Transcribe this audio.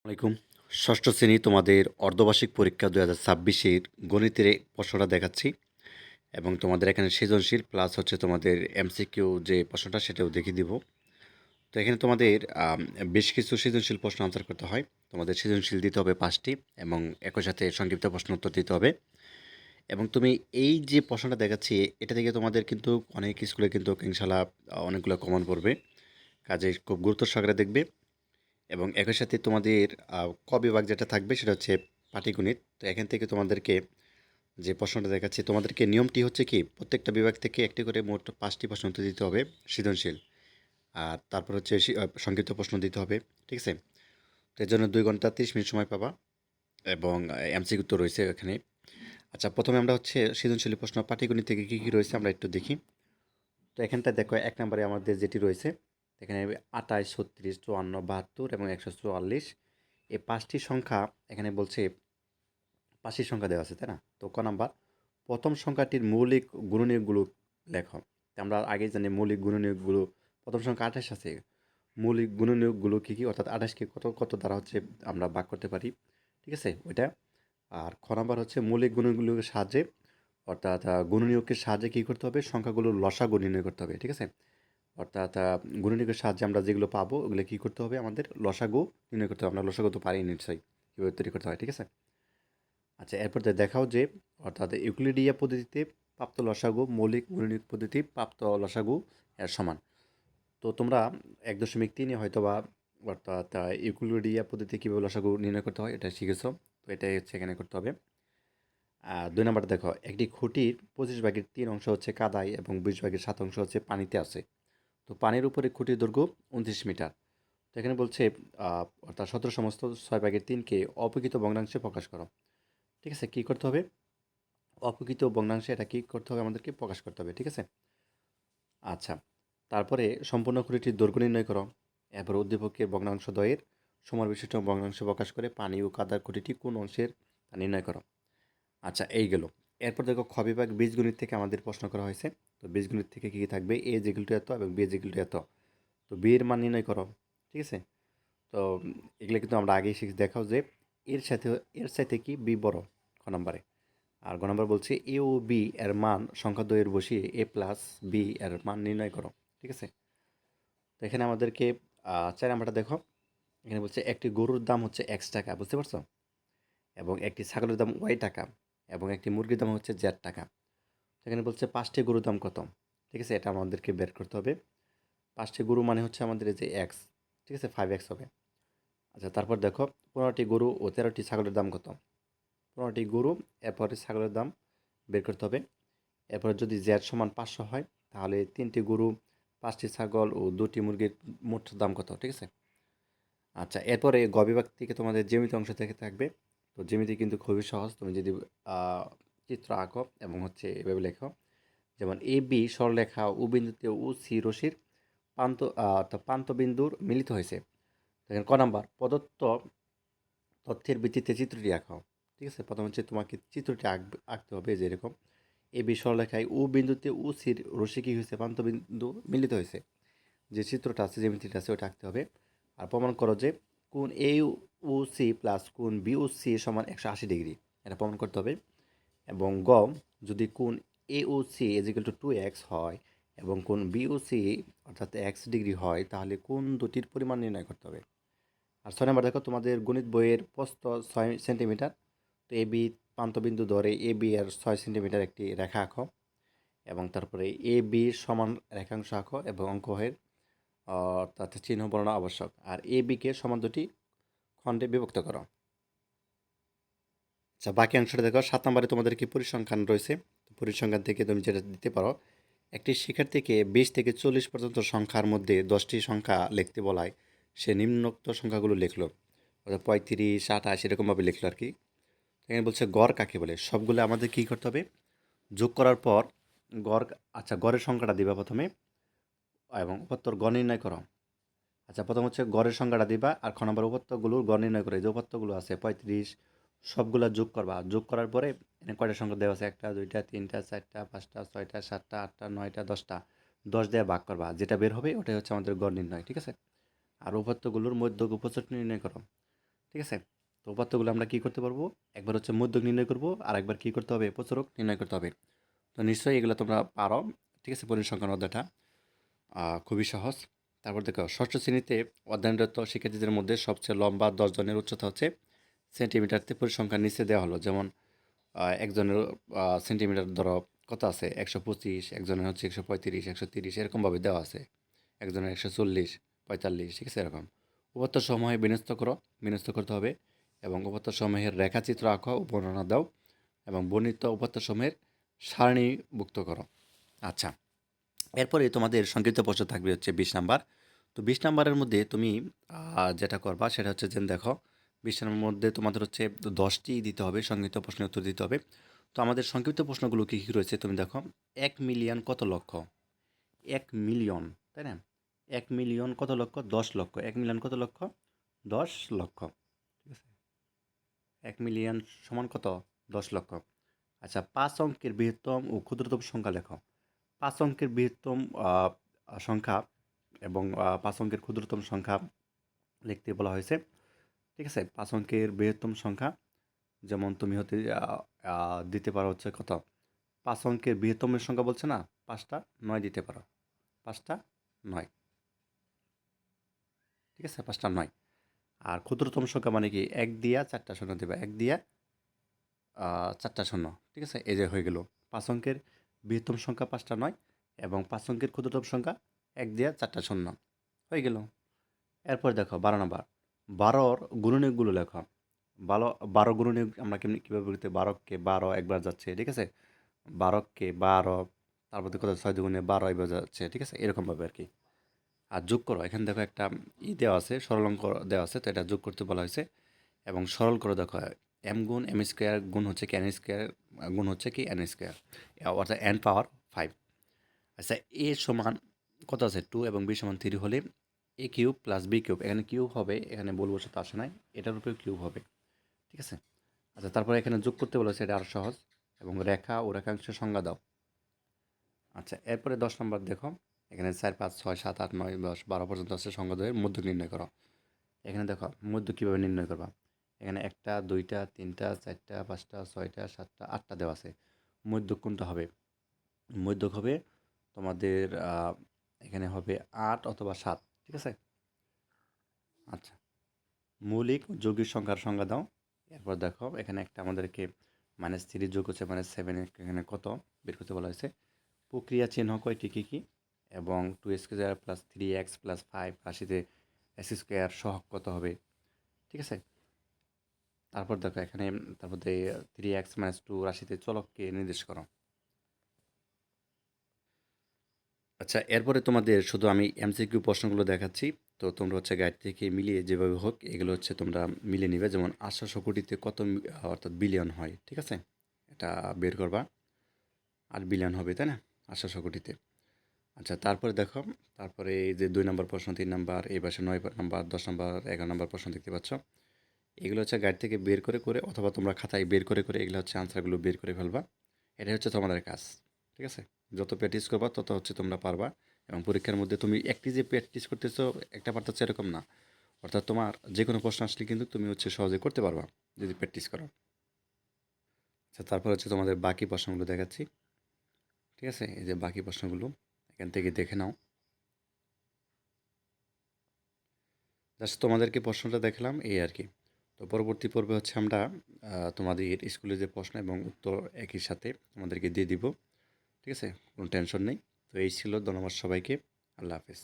আলাইকুম। ষষ্ঠ শ্রেণী তোমাদের অর্ধবার্ষিক পরীক্ষা ২০২৬-এর গণিতের প্রশ্নটা দেখাচ্ছি এবং তোমাদের এখানে সৃজনশীল প্লাস হচ্ছে তোমাদের এমসিকিউ যে প্রশ্নটা সেটাও দেখিয়ে দিব। তো এখানে তোমাদের বেশ কিছু সৃজনশীল প্রশ্ন আনসার করতে হয়। তোমাদের সৃজনশীল দিতে হবে ৫টি এবং একই সাথে সংক্ষিপ্ত প্রশ্ন উত্তর দিতে হবে। এবং তুমি এই যে প্রশ্নটা দেখাচ্ছি এটা থেকে তোমাদের কিন্তু অনেক স্কুলে কিন্তু ইনশাআল্লাহ অনেকগুলো কমন পড়বে। কাজেই খুব গুরুত্ব সহকারে দেখবে। এবং একই সাথে তোমাদের ক বিভাগ যেটা থাকবে সেটা হচ্ছে পাটিগণিত। তো এখান থেকে তোমাদেরকে যে প্রশ্নটা দেখাচ্ছি তোমাদেরকে নিয়মটি হচ্ছে কি প্রত্যেকটা বিভাগ থেকে একটি করে মোট ৫টি প্রশ্ন উত্তর দিতে হবে সৃজনশীল। আর তারপর হচ্ছে সংক্ষিপ্ত প্রশ্ন দিতে হবে। ঠিক আছে? তো এর জন্য ২ ঘন্টা ৩০ মিনিট সময় পাবা এবং এমসিকিউ তো রয়েছে এখানে। আচ্ছা, প্রথমে আমরা হচ্ছে সৃজনশীল প্রশ্ন পাটিগণিত থেকে কী, কী রয়েছে আমরা একটু দেখি। তো এখানটায় দেখো ১ নম্বরে আমাদের যেটি রয়েছে এখানে ২৮, ৩৬, ৫৪, ৭২ এবং ১৪৪। এই ৫টি সংখ্যা এখানে বলছে ৫টি সংখ্যা দেওয়া আছে, তাই না? তো ক নাম্বার প্রথম সংখ্যাটির মৌলিক গুণনীয়কগুলো লেখো। তো আমরা আগেই জানি মৌলিক গুণনীয়কগুলো প্রথম সংখ্যা ২৮ আছে। মৌলিক গুণনীয়কগুলো কী, কী অর্থাৎ ২৮ কে কত, কত দ্বারা হচ্ছে আমরা ভাগ করতে পারি। ঠিক আছে? ওইটা। আর খ নাম্বার হচ্ছে মৌলিক গুণগুলোর সাহায্যে অর্থাৎ গুণনীয়কের সাহায্যে কী করতে হবে সংখ্যাগুলোর লসাগু নির্ণয় করতে হবে। ঠিক আছে? অর্থাৎ গুণনীয়কের সাহায্যে আমরা যেগুলো পাবো ওগুলো কী করতে হবে আমাদের লসাগু নির্ণয় করতে হবে। আমরা লসাগু তো পারি নিশ্চয়ই কীভাবে তৈরি করতে হয়। ঠিক আছে? আচ্ছা, এরপর দেখাও যে অর্থাৎ ইউক্লিডিয়া পদ্ধতিতে প্রাপ্ত লসাগু মৌলিক গুণনীয়ক পদ্ধতি প্রাপ্ত লসাগু এর সমান। তো তোমরা ১.৩-এ হয়তোবা অর্থাৎ ইউক্লিডিয়া পদ্ধতিতে কীভাবে লসাগু নির্ণয় করতে হয় এটা শিখেছো। তো এটাই হচ্ছে এখানে করতে হবে। ২ নাম্বারটা দেখো একটি খুঁটির ২৫/৩ অংশ হচ্ছে কাদায় এবং ২০/৭ অংশ হচ্ছে পানিতে আছে। তো পানির উপরে খুঁটির দৈর্ঘ্য ২৯ মিটার। তো এখানে বলছে অর্থাৎ ১৭ সমস্ত ৬/৩কে অপেক্ষিত ভগ্নাংশে প্রকাশ করো। ঠিক আছে? কী করতে হবে? অপেক্ষিত ভগ্নাংশে এটা কী করতে হবে আমাদেরকে প্রকাশ করতে হবে। ঠিক আছে? আচ্ছা, তারপরে সম্পূর্ণ খুঁটিটির দৈর্ঘ্য নির্ণয় করো। এরপর উদ্দীপকের ভগ্নাংশদ্বয়ের সমান বিশিষ্ট ভগ্নাংশ প্রকাশ করে পানি ও কাদার খুঁটিটি কোন অংশের তা নির্ণয় করো। আচ্ছা, এই গেল। এরপর দেখো খ বিভাগ বীজগণিত থেকে আমাদের প্রশ্ন করা হয়েছে। তো বীজগণিত থেকে কী, কী থাকবে? a is equal to এত এবং b is equal to এত। তো b এর মান নির্ণয় করো। ঠিক আছে? তো এগুলো কিন্তু আমরা আগেই শিখেছি। দেখাও যে এর সাথে কি b বড় খ নম্বরে। আর গ নম্বর বলছে a ও b এর মান সংখ্যা দ্বয়ের বসিয়ে a প্লাস b এর মান নির্ণয় করো। ঠিক আছে? তো এখানে আমাদেরকে ৪ নাম্বারটা দেখো। এখানে বলছে একটি গরুর দাম হচ্ছে X টাকা। বুঝতে পারছো? এবং একটি ছাগলের দাম Y টাকা এবং একটি মুরগির দাম হচ্ছে Z টাকা। এখানে বলছে ৫টি গরুর দাম কত? ঠিক আছে? এটা আমাদেরকে বের করতে হবে। ৫টি গরু মানে হচ্ছে আমাদের এই যে X। ঠিক আছে? 5x হবে। আচ্ছা, তারপর দেখো ১৫টি গরু ও ১৩টি ছাগলের দাম কত? ১৫টি গরু এরপরে ছাগলের দাম বের করতে হবে। এরপরে যদি Z সমান ৫০০ হয় তাহলে ৩টি গরু, ৫টি ছাগল ও ২টি মুরগির মোট দাম কত? ঠিক আছে? আচ্ছা, এরপরে গ বিভাগ থেকে তোমাদের জ্যামিতি অংশ থেকে থাকবে। তো জ্যামিতি কিন্তু খুবই সহজ। তুমি যদি আ চিত্র আঁকো এবং হচ্ছে এভাবে লেখো। যেমন AB সরলরেখা ও বিন্দুতে OC রশ্মির অর্থাৎ প্রান্তবিন্দুর মিলিত হয়েছে। দেখেন ক নাম্বার প্রদত্ত তথ্যের ভিত্তিতে চিত্রটি আঁকাও। ঠিক আছে? প্রথম হচ্ছে তোমাকে চিত্রটি আঁকতে হবে যে এরকম। AB সরলরেখায় O বিন্দুতে OC রশ্মি কী হয়েছে? প্রান্তবিন্দু মিলিত হয়েছে। যে চিত্রটা আছে জ্যামিতিটা আছে ওটা আঁকতে হবে। আর প্রমাণ করো যে কোণ AOC প্লাস কোণ BOC সমান ১৮০ ডিগ্রি। এটা প্রমাণ করতে হবে। এবং গ যদি কোণ AOC is equal to 2x হয় এবং কোণ BOC অর্থাৎ x ডিগ্রি হয় তাহলে কোণ দুটির পরিমাণ নির্ণয় করতে হবে। আর ৬ নাম্বার দেখো তোমাদের গণিত বইয়ের প্রস্থ ৬ সেন্টিমিটার। তো AB প্রান্তবিন্দু ধরে AB এর ৬ সেন্টিমিটার একটি রেখা আঁকো এবং তারপরে AB সমান রেখাংশ আঁকো এবং অঙ্কের অর্থাৎ চিহ্ন বর্ণনা আবশ্যক। আর ABকে সমান দুটি খণ্ডে বিভক্ত করো। আচ্ছা, বাকি অংশটা দেখো ৭ নম্বরে তোমাদের কি পরিসংখ্যান রয়েছে। পরিসংখ্যান থেকে তুমি যেটা দিতে পারো একটি শিক্ষার্থীকে ২০ থেকে ৪০ পর্যন্ত সংখ্যার মধ্যে ১০টি সংখ্যা লিখতে বলায় সে নিম্নোক্ত সংখ্যাগুলো লিখলো অর্থাৎ ৩৫, ২৮ এরকমভাবে লিখলো আর কি। এখানে বলছে গড় কাকে বলে সবগুলো আমাদের কী করতে হবে যোগ করার পর গড়। আচ্ছা, গড়ের সংখ্যাটা দিবা প্রথমে এবং উপাত্তর গড় নির্ণয় করো। আচ্ছা, প্রথম হচ্ছে গড়ের সংখ্যাটা দিবা আর খ নম্বর উপাত্তগুলোর গড় নির্ণয় করে যে উপাত্তগুলো আছে ৩৫ সবগুলা যোগ করবা। যোগ করার পরে এখানে কয়টা সংখ্যা দেওয়া আছে ১টা ২টা ৩টা ৪টা ৫টা ৬টা ৭টা ৮টা ৯টা 10টা ১০ দিয়ে ভাগ করবা। যেটা বের হবে ওটাই হচ্ছে আমাদের গড় নির্ণয়। ঠিক আছে? আর উপাত্তগুলোর মধ্যক উপসেট নির্ণয় করো। ঠিক আছে? তো উপাত্তগুলো আমরা কী করতে পারবো? একবার হচ্ছে মধ্যক নির্ণয় করব, আর একবার কী করতে হবে? প্রসারক নির্ণয় করতে হবে। তো নিশ্চয়ই এগুলো তোমরা পারো। ঠিক আছে? পরিসংখ্যান অধ্যায়টা খুবই সহজ। তারপর দেখো, ষষ্ঠ শ্রেণীতে অধ্যয়নরত শিক্ষার্থীদের মধ্যে সবচেয়ে লম্বা 10 জনের উচ্চতা হচ্ছে সেন্টিমিটারতে। পরিসংখ্যান নিচে দেওয়া হলো। যেমন একজনের সেন্টিমিটার ধরো কত আছে? 125, একজনের হচ্ছে 135, 130, এরকমভাবে দেওয়া আছে। একজনের 140, 45, ঠিক আছে? এরকম উপাত্তসমূহে বিন্যস্ত করতে হবে, এবং উপাত্তসমূহের রেখাচিত্র আঁকো ও বর্ণনা দাও, এবং বর্ণিত উপাত্তসমূহের সারণীভুক্ত করো। আচ্ছা, এরপরে তোমাদের সংক্ষিপ্ত প্রশ্ন থাকবে হচ্ছে 20 নাম্বার। তো 20 নাম্বারের মধ্যে তুমি যেটা করবা সেটা হচ্ছে যে দেখো, 20 নাম্বারের মধ্যে তোমাদের হচ্ছে 10টি দিতে হবে, সংক্ষিপ্ত প্রশ্নের উত্তর দিতে হবে। তো আমাদের সংক্ষিপ্ত প্রশ্নগুলো কী কী রয়েছে তুমি দেখো। 1 মিলিয়ন কত লক্ষ? 1 মিলিয়ন, তাই না? 1 মিলিয়ন কত লক্ষ? 10 লক্ষ। 1 মিলিয়ন কত লক্ষ? 10 লক্ষ। ঠিক আছে? 1 মিলিয়ন সমান কত? 10 লক্ষ। আচ্ছা, 5 অঙ্কের বৃহত্তম ও ক্ষুদ্রতম সংখ্যা লেখো। 5 অঙ্কের বৃহত্তম সংখ্যা এবং 5 অঙ্কের ক্ষুদ্রতম সংখ্যা লিখতে বলা হয়েছে। ঠিক আছে? 5 অঙ্কের বৃহত্তম সংখ্যা যেমন তুমি হতে দিতে পারো হচ্ছে কত? 5 অঙ্কের বৃহত্তমের সংখ্যা বলছে না? 5টা 9 দিতে পারো। 5টা 9। ঠিক আছে? 5টা 9। আর ক্ষুদ্রতম সংখ্যা মানে কি? 1 দিয়া 4টা শূন্য দিবা। 1 দিয়া 4টা শূন্য। ঠিক আছে? এই যে হয়ে গেল। 5 অঙ্কের বৃহত্তম সংখ্যা 5টা 9, এবং 5 অঙ্কের ক্ষুদ্রতম সংখ্যা 1 দিয়া 4টা শূন্য। হয়ে গেল। এরপর দেখো 12 নাম্বার। 12র গুণনীয়কগুলো লেখো। 12 গুণনীয়ক আমরা কীভাবে করতে? 12কে 12 একবার যাচ্ছে। ঠিক আছে? 12কে 12, তারপর দেখো 6 দুগুণে 12 এবার যাচ্ছে। ঠিক আছে? এরকমভাবে আর কি। আর যোগ করো। এখানে দেখো একটা দেওয়া আছে, সরলাঙ্ক দেওয়া আছে। তো এটা যোগ করতে বলা হয়েছে, এবং সরল করে দেখো। এম গুণ এম স্কোয়ার গুণ হচ্ছে কি এন স্কোয়ার গুণ হচ্ছে কি এন স্কোয়ার, অর্থাৎ এন পাওয়ার 5। আচ্ছা, এ সমান কত আছে? 2, এবং বি সমান 3 হলে এ কিউব প্লাস বি কিউব, এখানে কিউব হবে, এখানে বলবো সাথে আসে নাই, এটার উপরে কিউব হবে। ঠিক আছে? আচ্ছা, তারপরে এখানে যোগ করতে বলেছে, এটা আরও সহজ। এবং রেখা ও রেখাংশের সংজ্ঞা দাও। আচ্ছা, এরপরে 10 নম্বর দেখো। এখানে 4, 5, 6, 7, 8, 9, 10, 12 পর্যন্ত আছে। সংজ্ঞা দিয়ে মধ্য নির্ণয় করো। এখানে দেখো মধ্য কীভাবে নির্ণয় করবা। এখানে 1টা 2টা 3টা 4টা 5টা 6টা 7টা 8টা দেওয়া আছে। মধ্য কোনটা হবে? মধ্যক হবে তোমাদের এখানে হবে 8 অথবা 7। ঠিক আছে? আচ্ছা, মৌলিক ও যৌগিক সংখ্যার সংজ্ঞা দাও। এরপর দেখো, এখানে একটা আমাদেরকে -3 যোগ হচ্ছে -7, এখানে কত বের করতে বলা হয়েছে। প্রক্রিয়া চিহ্ন কয়টি কী কী? এবং 2x² প্লাস 3x প্লাস 5 রাশিতে x² সহগ কত হবে? ঠিক আছে? তারপর দেখো এখানে, তারপর 3x - 2 রাশিতে চলককে নির্দেশ করো। আচ্ছা, এরপরে তোমাদের শুধু আমি এমসিকিউ প্রশ্নগুলো দেখাচ্ছি। তো তোমরা হচ্ছে গাইড থেকে মিলিয়ে যেভাবে হোক এগুলো হচ্ছে তোমরা মিলিয়ে নিবে। যেমন 800 কোটিতে কত অর্থাৎ বিলিয়ন হয়? ঠিক আছে? এটা বের করবা। 8 বিলিয়ন হবে, তাই না? 800 কোটিতে। আচ্ছা, তারপরে দেখো, তারপরে এই যে 2 নম্বর প্রশ্ন, 3 নাম্বার, এই পাশে 9 নাম্বার, 10 নাম্বার, 11 নাম্বার প্রশ্ন দেখতে পাচ্ছ। এগুলো হচ্ছে গাইড থেকে বের করে অথবা তোমরা খাতায় বের করে এগুলো হচ্ছে আনসারগুলো বের করে ফেলবা। এটাই হচ্ছে তোমাদের কাজ। ঠিক আছে? যত প্র্যাকটিস করবা তত হচ্ছে তোমরা পারবা, এবং পরীক্ষার মধ্যে তুমি একটি যে প্র্যাকটিস করতেছো একটা পারতেছো এরকম না। অর্থাৎ তোমার যে কোনো প্রশ্ন আসলে কিন্তু তুমি হচ্ছে সহজে করতে পারবা যদি প্র্যাকটিস করো। আচ্ছা, তারপর হচ্ছে তোমাদের বাকি প্রশ্নগুলো দেখাচ্ছি। ঠিক আছে? এই যে বাকি প্রশ্নগুলো এখান থেকে দেখে নাও। জাস্ট তোমাদেরকে প্রশ্নটা দেখালাম, এই আর কি। তো পরবর্তী পর্বে হচ্ছে আমরা তোমাদের স্কুলে যে প্রশ্ন এবং উত্তর একই সাথে তোমাদেরকে দিয়ে দিব। ঠিক আছে? কোনো টেনশন নেই। তো এই ছিল। ধন্যবাদ সবাইকে। আল্লাহ হাফেজ।